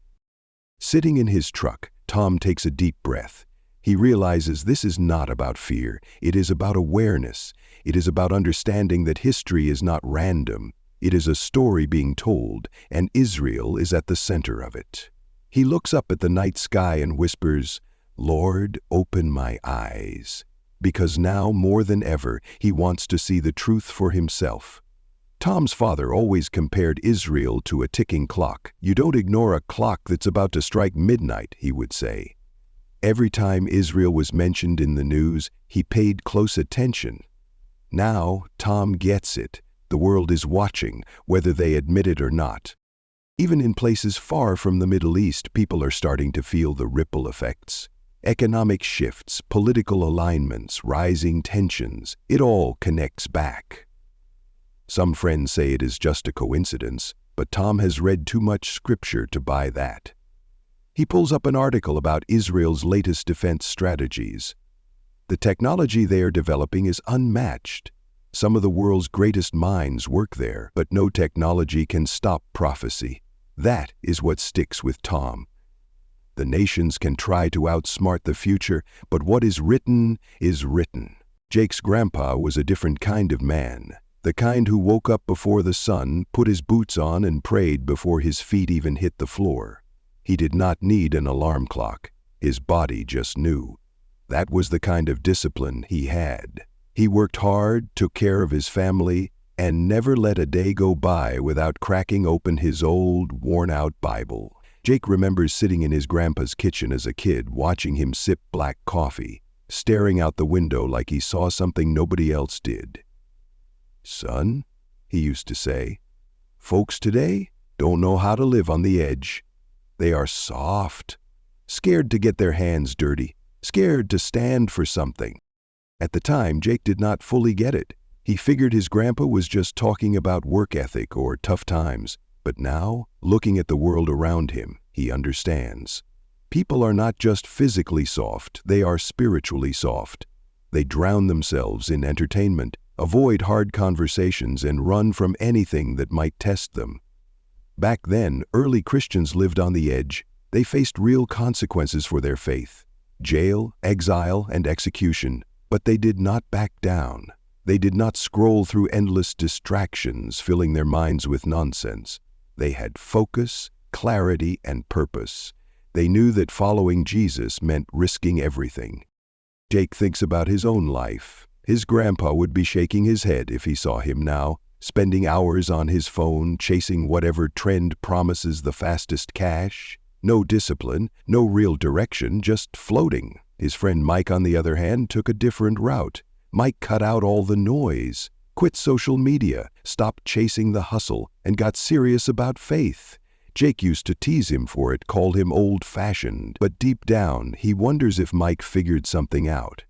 Sitting in his truck, Tom takes a deep breath. He realizes this is not about fear. It is about awareness. It is about understanding that history is not random. It is a story being told, and Israel is at the center of it. He looks up at the night sky and whispers, "Lord, open my eyes." Because now, more than ever, he wants to see the truth for himself. Tom's father always compared Israel to a ticking clock. You don't ignore a clock that's about to strike midnight, he would say. Every time Israel was mentioned in the news, he paid close attention. Now, Tom gets it. The world is watching, whether they admit it or not. Even in places far from the Middle East, people are starting to feel the ripple effects. Economic shifts, political alignments, rising tensions, it all connects back. Some friends say it is just a coincidence, but Tom has read too much scripture to buy that. He pulls up an article about Israel's latest defense strategies. The technology they are developing is unmatched. Some of the world's greatest minds work there, but no technology can stop prophecy. That is what sticks with Tom. The nations can try to outsmart the future, but what is written is written. Jake's grandpa was a different kind of man, the kind who woke up before the sun, put his boots on, and prayed before his feet even hit the floor. He did not need an alarm clock. His body just knew. That was the kind of discipline he had. He worked hard, took care of his family, and never let a day go by without cracking open his old, worn-out Bible. Jake remembers sitting in his grandpa's kitchen as a kid, watching him sip black coffee, staring out the window like he saw something nobody else did. "Son," he used to say, "folks today don't know how to live on the edge. They are soft, scared to get their hands dirty, scared to stand for something." At the time, Jake did not fully get it. He figured his grandpa was just talking about work ethic or tough times. But now, looking at the world around him, he understands. People are not just physically soft, they are spiritually soft. They drown themselves in entertainment, avoid hard conversations, and run from anything that might test them. Back then, early Christians lived on the edge. They faced real consequences for their faith: jail, exile, and execution. But they did not back down. They did not scroll through endless distractions, filling their minds with nonsense. They had focus, clarity, and purpose. They knew that following Jesus meant risking everything. Jake thinks about his own life. His grandpa would be shaking his head if he saw him now, spending hours on his phone, chasing whatever trend promises the fastest cash. No discipline, no real direction, just floating. His friend Mike, on the other hand, took a different route. Mike cut out all the noise, quit social media, stopped chasing the hustle, and got serious about faith. Jake used to tease him for it, called him old-fashioned, but deep down, he wonders if Mike figured something out.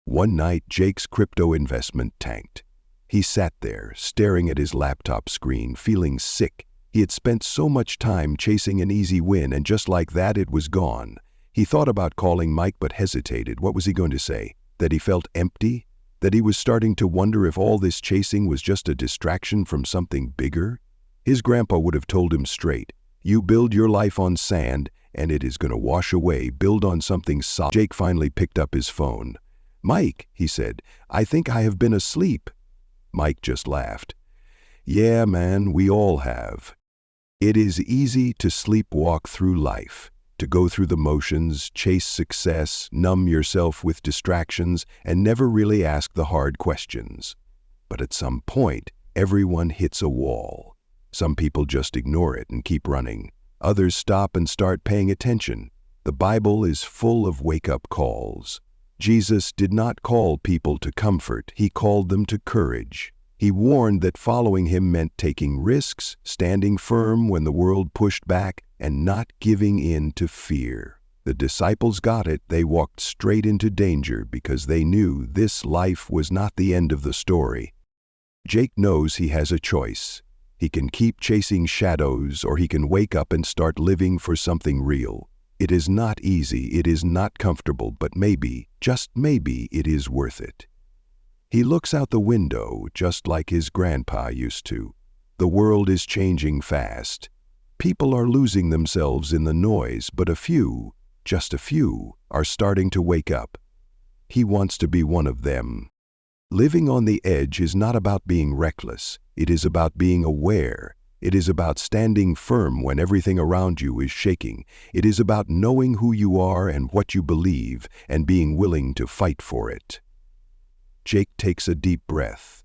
One night, Jake's crypto investment tanked. He sat there, staring at his laptop screen, feeling sick. He had spent so much time chasing an easy win, and just like that, it was gone. He thought about calling Mike, but hesitated. What was he going to say? That he felt empty? That he was starting to wonder if all this chasing was just a distraction from something bigger? His grandpa would have told him straight, "You build your life on sand, and it is going to wash away. Build on something solid." Jake finally picked up his phone. "Mike," he said, "I think I have been asleep." Mike just laughed. "Yeah, man, we all have. It is easy to sleepwalk through life, to go through the motions, chase success, numb yourself with distractions, and never really ask the hard questions. But at some point, everyone hits a wall. Some people just ignore it and keep running. Others stop and start paying attention. The Bible is full of wake-up calls. Jesus did not call people to comfort, he called them to courage. He warned that following him meant taking risks, standing firm when the world pushed back, and not giving in to fear. The disciples got it. They walked straight into danger because they knew this life was not the end of the story. Jake knows he has a choice. He can keep chasing shadows, or he can wake up and start living for something real. It is not easy, it is not comfortable, but maybe, just maybe, it is worth it. He looks out the window just like his grandpa used to. The world is changing fast. People are losing themselves in the noise, but a few, just a few, are starting to wake up. He wants to be one of them. Living on the edge is not about being reckless. It is about being aware. It is about standing firm when everything around you is shaking. It is about knowing who you are and what you believe and being willing to fight for it. Jake takes a deep breath.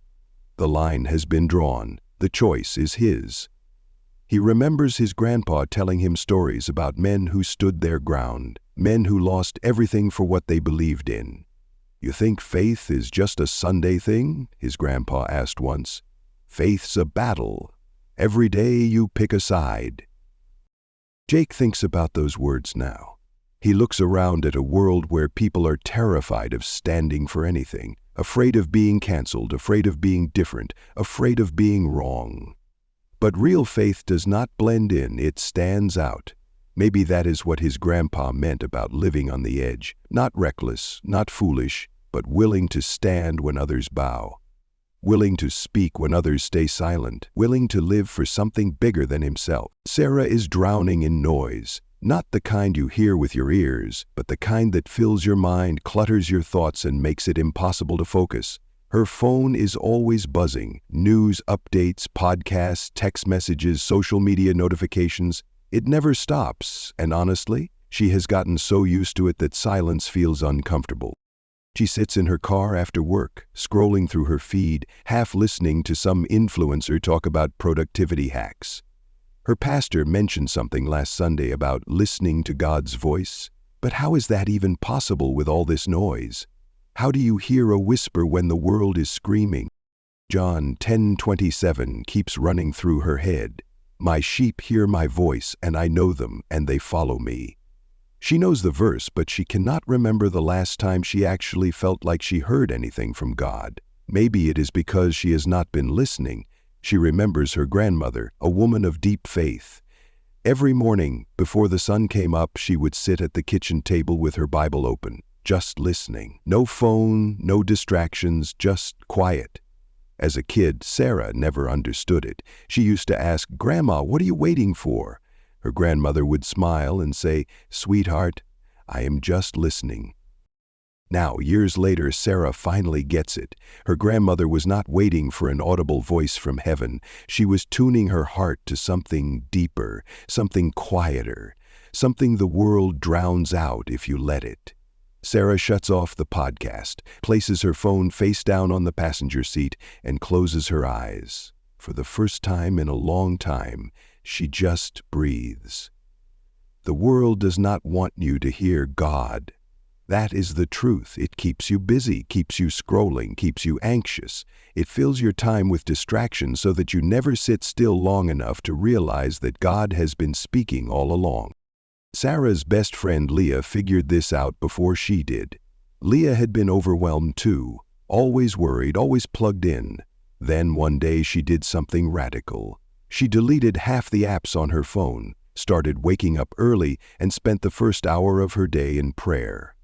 The line has been drawn. The choice is his. He remembers his grandpa telling him stories about men who stood their ground, men who lost everything for what they believed in. "You think faith is just a Sunday thing?" his grandpa asked once. "Faith's a battle. Every day you pick a side." Jake thinks about those words now. He looks around at a world where people are terrified of standing for anything, afraid of being canceled, afraid of being different, afraid of being wrong. But real faith does not blend in, it stands out. Maybe that is what his grandpa meant about living on the edge. Not reckless, not foolish, but willing to stand when others bow. Willing to speak when others stay silent, willing to live for something bigger than himself. Sarah is drowning in noise, not the kind you hear with your ears, but the kind that fills your mind, clutters your thoughts, and makes it impossible to focus. Her phone is always buzzing. News, updates, podcasts, text messages, social media notifications. It never stops, and honestly, she has gotten so used to it that silence feels uncomfortable. She sits in her car after work, scrolling through her feed, half listening to some influencer talk about productivity hacks. Her pastor mentioned something last Sunday about listening to God's voice. But how is that even possible with all this noise? How do you hear a whisper when the world is screaming? John 10:27 keeps running through her head. "My sheep hear my voice, and I know them, and they follow me." She knows the verse, but she cannot remember the last time she actually felt like she heard anything from God. Maybe it is because she has not been listening. She remembers her grandmother, a woman of deep faith. Every morning, before the sun came up, she would sit at the kitchen table with her Bible open, just listening. No phone, no distractions, just quiet. As a kid, Sarah never understood it. She used to ask, "Grandma, what are you waiting for?" Her grandmother would smile and say, "Sweetheart, I am just listening." Now, years later, Sarah finally gets it. Her grandmother was not waiting for an audible voice from heaven. She was tuning her heart to something deeper, something quieter, something the world drowns out if you let it. Sarah shuts off the podcast, places her phone face down on the passenger seat, and closes her eyes. For the first time in a long time, she just breathes. The world does not want you to hear God. That is the truth. It keeps you busy, keeps you scrolling, keeps you anxious. It fills your time with distraction so that you never sit still long enough to realize that God has been speaking all along. Sarah's best friend Leah figured this out before she did. Leah had been overwhelmed too, always worried, always plugged in. Then one day she did something radical. She deleted half the apps on her phone, started waking up early, and spent the first hour of her day in prayer.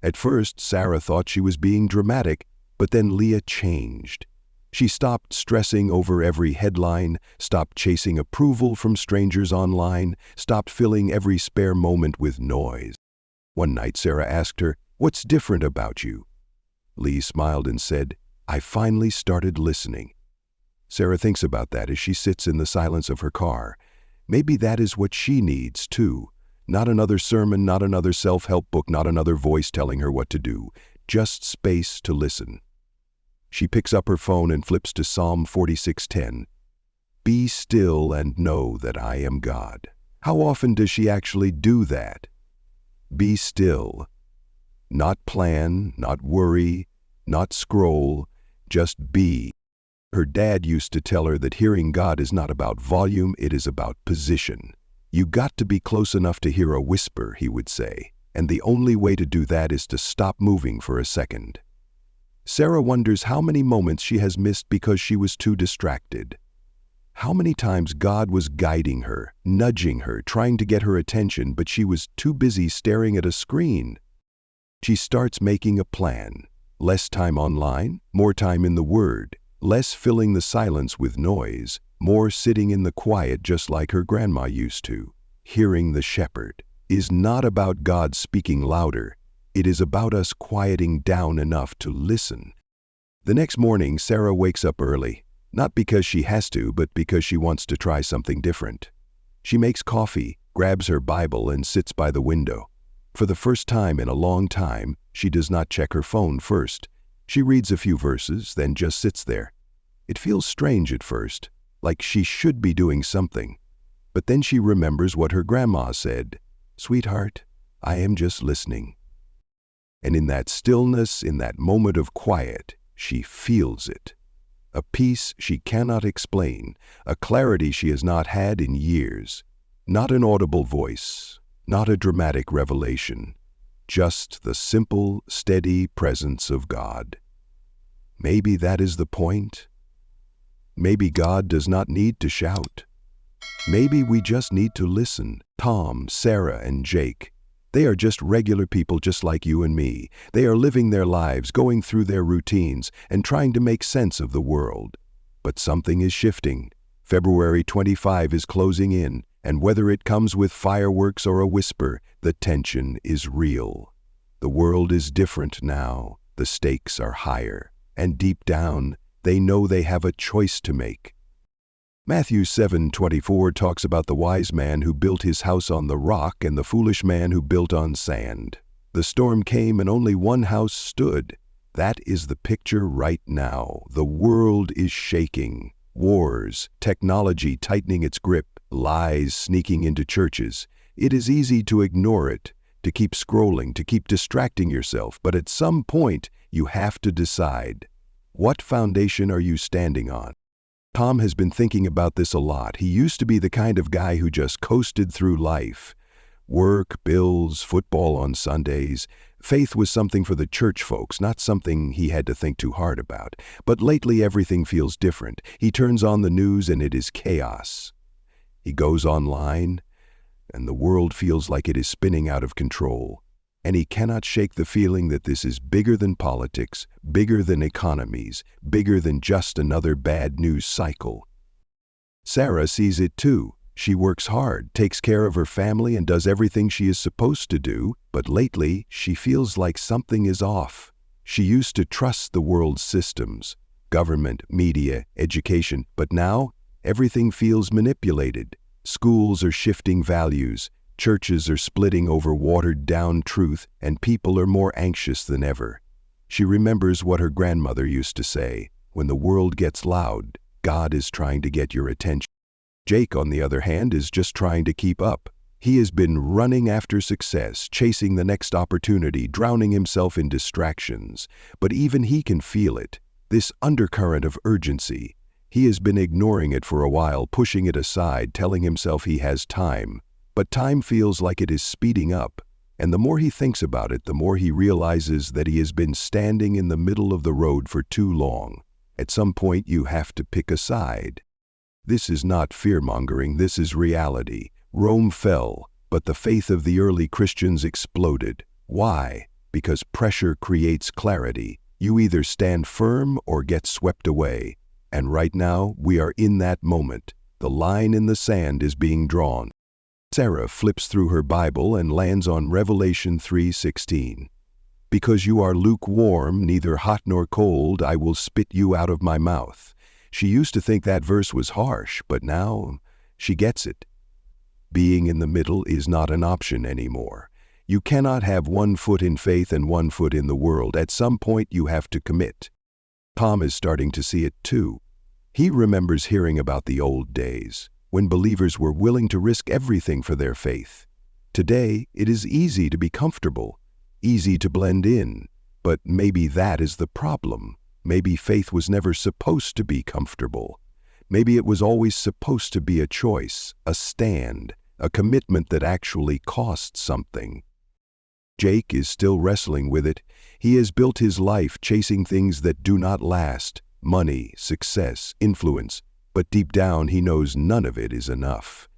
At first, Sarah thought she was being dramatic, but then Leah changed. She stopped stressing over every headline, stopped chasing approval from strangers online, stopped filling every spare moment with noise. One night, Sarah asked her, "What's different about you?" Leah smiled and said, "I finally started listening." Sarah thinks about that as she sits in the silence of her car. Maybe that is what she needs, too. Not another sermon, not another self-help book, not another voice telling her what to do. Just space to listen. She picks up her phone and flips to Psalm 46:10. "Be still and know that I am God." How often does she actually do that? Be still. Not plan, not worry, not scroll, just be. Her dad used to tell her that hearing God is not about volume, it is about position. You got to be close enough to hear a whisper, he would say, and the only way to do that is to stop moving for a second. Sarah wonders how many moments she has missed because she was too distracted. How many times God was guiding her, nudging her, trying to get her attention, but she was too busy staring at a screen. She starts making a plan. Less time online, more time in the Word, less filling the silence with noise, more sitting in the quiet just like her grandma used to. Hearing the shepherd is not about God speaking louder. It is about us quieting down enough to listen. The next morning, Sarah wakes up early, not because she has to, but because she wants to try something different. She makes coffee, grabs her Bible, and sits by the window. For the first time in a long time, she does not check her phone first. She reads a few verses, then just sits there. It feels strange at first, like she should be doing something. But then she remembers what her grandma said, "Sweetheart, I am just listening." And in that stillness, in that moment of quiet, she feels it. A peace she cannot explain, a clarity she has not had in years. Not an audible voice, not a dramatic revelation, just the simple, steady presence of God. Maybe that is the point. Maybe God does not need to shout. Maybe we just need to listen. Tom, Sarah, and Jake, they are just regular people just like you and me. They are living their lives, going through their routines, and trying to make sense of the world. But something is shifting. February 25 is closing in, and whether it comes with fireworks or a whisper, the tension is real. The world is different now. The stakes are higher. And deep down, they know they have a choice to make. Matthew 7:24 talks about the wise man who built his house on the rock and the foolish man who built on sand. The storm came and only one house stood. That is the picture right now. The world is shaking. Wars, technology tightening its grip, lies sneaking into churches. It is easy to ignore it, to keep scrolling, to keep distracting yourself, but at some point you have to decide. What foundation are you standing on? Tom has been thinking about this a lot. He used to be the kind of guy who just coasted through life. Work, bills, football on Sundays. Faith was something for the church folks, not something he had to think too hard about. But lately everything feels different. He turns on the news and it is chaos. He goes online and the world feels like it is spinning out of control. And he cannot shake the feeling that this is bigger than politics, bigger than economies, bigger than just another bad news cycle. Sarah sees it too. She works hard, takes care of her family, and does everything she is supposed to do, but lately she feels like something is off. She used to trust the world's systems, government, media, education, but now everything feels manipulated. Schools are shifting values. Churches are splitting over watered-down truth, and people are more anxious than ever. She remembers what her grandmother used to say, "When the world gets loud, God is trying to get your attention." Jake, on the other hand, is just trying to keep up. He has been running after success, chasing the next opportunity, drowning himself in distractions. But even he can feel it, this undercurrent of urgency. He has been ignoring it for a while, pushing it aside, telling himself he has time. But time feels like it is speeding up, and the more he thinks about it, the more he realizes that he has been standing in the middle of the road for too long. At some point, you have to pick a side. This is not fear-mongering, this is reality. Rome fell, but the faith of the early Christians exploded. Why? Because pressure creates clarity. You either stand firm or get swept away. And right now, we are in that moment. The line in the sand is being drawn. Sarah flips through her Bible and lands on Revelation 3:16. "Because you are lukewarm, neither hot nor cold, I will spit you out of my mouth." She used to think that verse was harsh, but now she gets it. Being in the middle is not an option anymore. You cannot have one foot in faith and one foot in the world. At some point you have to commit. Tom is starting to see it too. He remembers hearing about the old days, when believers were willing to risk everything for their faith. Today, it is easy to be comfortable, easy to blend in, but maybe that is the problem. Maybe faith was never supposed to be comfortable. Maybe it was always supposed to be a choice, a stand, a commitment that actually cost something. Jake is still wrestling with it. He has built his life chasing things that do not last: money, success, influence, but deep down he knows none of it is enough.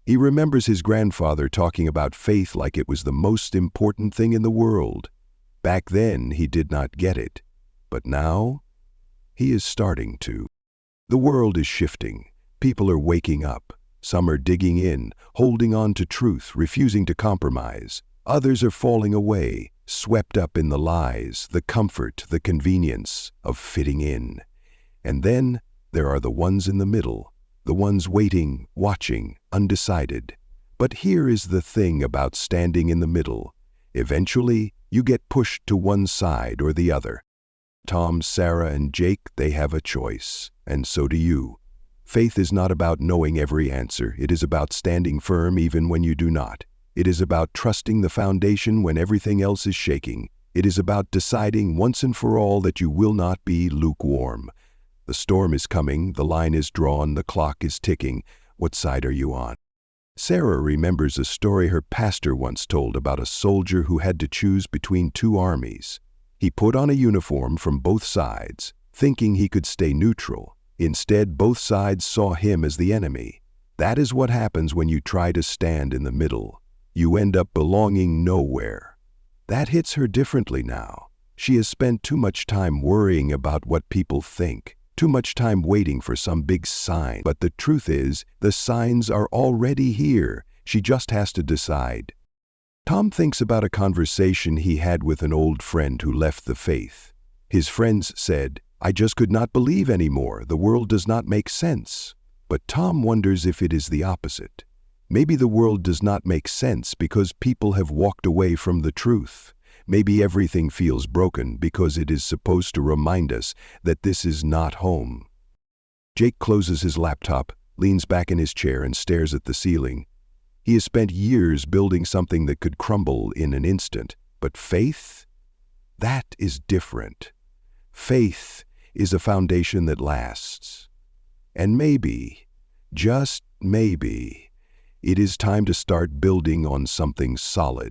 He remembers his grandfather talking about faith like it was the most important thing in the world. Back then he did not get it, but now he is starting to. The world is shifting. People are waking up. Some are digging in, holding on to truth, refusing to compromise. Others are falling away, swept up in the lies, the comfort, the convenience of fitting in. And then there are the ones in the middle, the ones waiting, watching, undecided. But here is the thing about standing in the middle. Eventually, you get pushed to one side or the other. Tom, Sarah, and Jake, they have a choice, and so do you. Faith is not about knowing every answer. It is about standing firm even when you do not. It is about trusting the foundation when everything else is shaking. It is about deciding once and for all that you will not be lukewarm. The storm is coming, the line is drawn, the clock is ticking. What side are you on? Sarah remembers a story her pastor once told about a soldier who had to choose between two armies. He put on a uniform from both sides, thinking he could stay neutral. Instead, both sides saw him as the enemy. That is what happens when you try to stand in the middle. You end up belonging nowhere. That hits her differently now. She has spent too much time worrying about what people think, too much time waiting for some big sign. But the truth is, the signs are already here. She just has to decide. Tom thinks about a conversation he had with an old friend who left the faith. His friends said, "I just could not believe anymore. The world does not make sense." But Tom wonders if it is the opposite. Maybe the world does not make sense because people have walked away from the truth. Maybe everything feels broken because it is supposed to remind us that this is not home. Jake closes his laptop, leans back in his chair, and stares at the ceiling. He has spent years building something that could crumble in an instant. But faith? That is different. Faith is a foundation that lasts. And maybe, just maybe, it is time to start building on something solid.